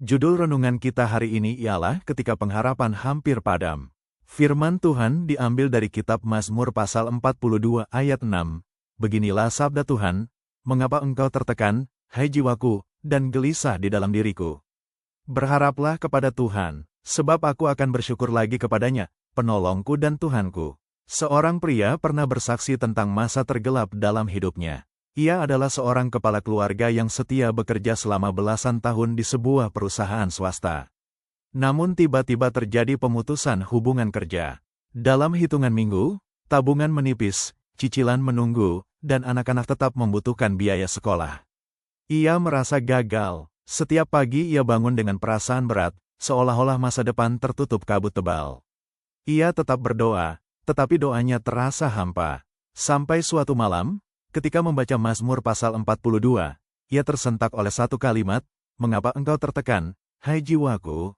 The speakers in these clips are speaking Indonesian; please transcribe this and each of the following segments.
Judul renungan kita hari ini ialah ketika pengharapan hampir padam. Firman Tuhan diambil dari kitab Mazmur pasal 42 ayat 6. Beginilah sabda Tuhan, mengapa engkau tertekan, hai jiwaku, dan gelisah di dalam diriku? Berharaplah kepada Tuhan, sebab aku akan bersyukur lagi kepadanya, penolongku dan Tuhanku. Seorang pria pernah bersaksi tentang masa tergelap dalam hidupnya. Ia adalah seorang kepala keluarga yang setia bekerja selama belasan tahun di sebuah perusahaan swasta. Namun tiba-tiba terjadi pemutusan hubungan kerja. Dalam hitungan minggu, tabungan menipis, cicilan menunggu, dan anak-anak tetap membutuhkan biaya sekolah. Ia merasa gagal. Setiap pagi ia bangun dengan perasaan berat, seolah-olah masa depan tertutup kabut tebal. Ia tetap berdoa, tetapi doanya terasa hampa. Sampai suatu malam, ketika membaca Mazmur pasal 42, ia tersentak oleh satu kalimat, mengapa engkau tertekan, hai jiwaku?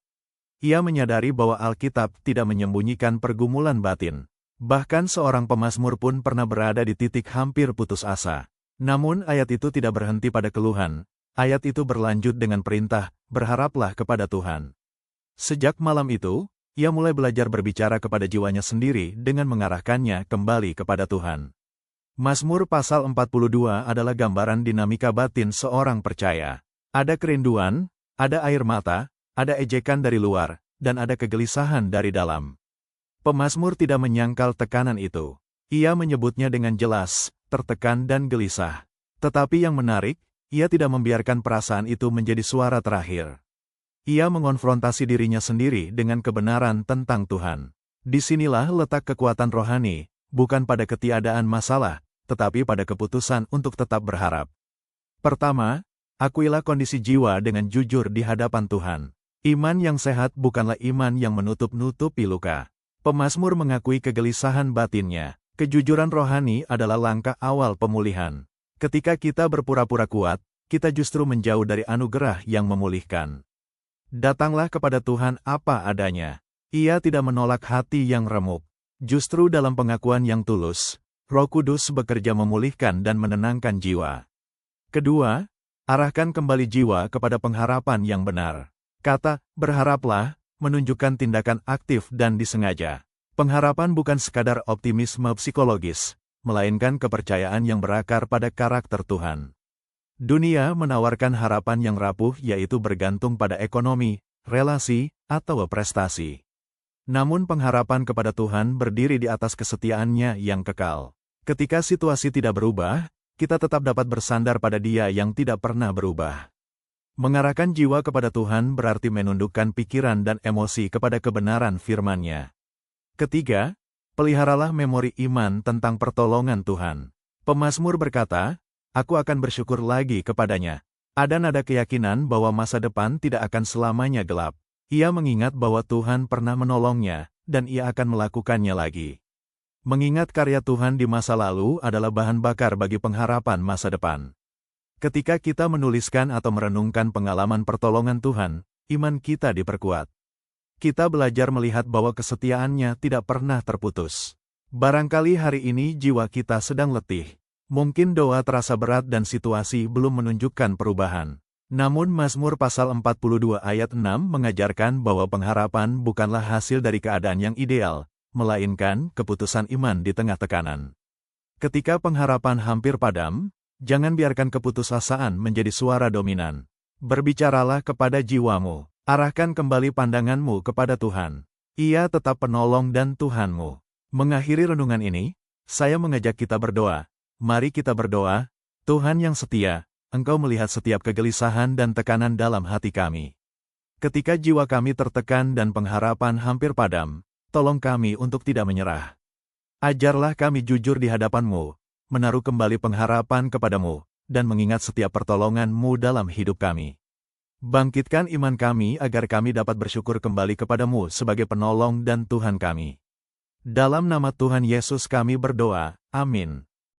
Ia menyadari bahwa Alkitab tidak menyembunyikan pergumulan batin. Bahkan seorang pemazmur pun pernah berada di titik hampir putus asa. Namun ayat itu tidak berhenti pada keluhan. Ayat itu berlanjut dengan perintah, berharaplah kepada Tuhan. Sejak malam itu, ia mulai belajar berbicara kepada jiwanya sendiri dengan mengarahkannya kembali kepada Tuhan. Mazmur pasal 42 adalah gambaran dinamika batin seorang percaya. Ada kerinduan, ada air mata, ada ejekan dari luar, dan ada kegelisahan dari dalam. Pemazmur tidak menyangkal tekanan itu. Ia menyebutnya dengan jelas, tertekan dan gelisah. Tetapi yang menarik, ia tidak membiarkan perasaan itu menjadi suara terakhir. Ia mengonfrontasi dirinya sendiri dengan kebenaran tentang Tuhan. Disinilah letak kekuatan rohani, bukan pada ketiadaan masalah, tetapi pada keputusan untuk tetap berharap. Pertama, akuilah kondisi jiwa dengan jujur di hadapan Tuhan. Iman yang sehat bukanlah iman yang menutup-nutupi luka. Pemazmur mengakui kegelisahan batinnya. Kejujuran rohani adalah langkah awal pemulihan. Ketika kita berpura-pura kuat, kita justru menjauh dari anugerah yang memulihkan. Datanglah kepada Tuhan apa adanya. Ia tidak menolak hati yang remuk. Justru dalam pengakuan yang tulus, Roh Kudus bekerja memulihkan dan menenangkan jiwa. Kedua, arahkan kembali jiwa kepada pengharapan yang benar. Kata, berharaplah, menunjukkan tindakan aktif dan disengaja. Pengharapan bukan sekadar optimisme psikologis, melainkan kepercayaan yang berakar pada karakter Tuhan. Dunia menawarkan harapan yang rapuh yaitu bergantung pada ekonomi, relasi, atau prestasi. Namun pengharapan kepada Tuhan berdiri di atas kesetiaannya yang kekal. Ketika situasi tidak berubah, kita tetap dapat bersandar pada Dia yang tidak pernah berubah. Mengarahkan jiwa kepada Tuhan berarti menundukkan pikiran dan emosi kepada kebenaran firman-Nya. Ketiga, peliharalah memori iman tentang pertolongan Tuhan. Pemazmur berkata, aku akan bersyukur lagi kepadanya. Ada nada keyakinan bahwa masa depan tidak akan selamanya gelap. Ia mengingat bahwa Tuhan pernah menolongnya, dan ia akan melakukannya lagi. Mengingat karya Tuhan di masa lalu adalah bahan bakar bagi pengharapan masa depan. Ketika kita menuliskan atau merenungkan pengalaman pertolongan Tuhan, iman kita diperkuat. Kita belajar melihat bahwa kesetiaannya tidak pernah terputus. Barangkali hari ini jiwa kita sedang letih. Mungkin doa terasa berat dan situasi belum menunjukkan perubahan. Namun Mazmur pasal 42 ayat 6 mengajarkan bahwa pengharapan bukanlah hasil dari keadaan yang ideal, melainkan keputusan iman di tengah tekanan. Ketika pengharapan hampir padam, jangan biarkan keputusasaan menjadi suara dominan. Berbicaralah kepada jiwamu, arahkan kembali pandanganmu kepada Tuhan. Ia tetap penolong dan Tuhanmu. Mengakhiri renungan ini, saya mengajak kita berdoa. Mari kita berdoa, Tuhan yang setia, Engkau melihat setiap kegelisahan dan tekanan dalam hati kami. Ketika jiwa kami tertekan dan pengharapan hampir padam, tolong kami untuk tidak menyerah. Ajarlah kami jujur di hadapan-Mu, menaruh kembali pengharapan kepada-Mu, dan mengingat setiap pertolongan-Mu dalam hidup kami. Bangkitkan iman kami agar kami dapat bersyukur kembali kepada-Mu sebagai penolong dan Tuhan kami. Dalam nama Tuhan Yesus kami berdoa, amin.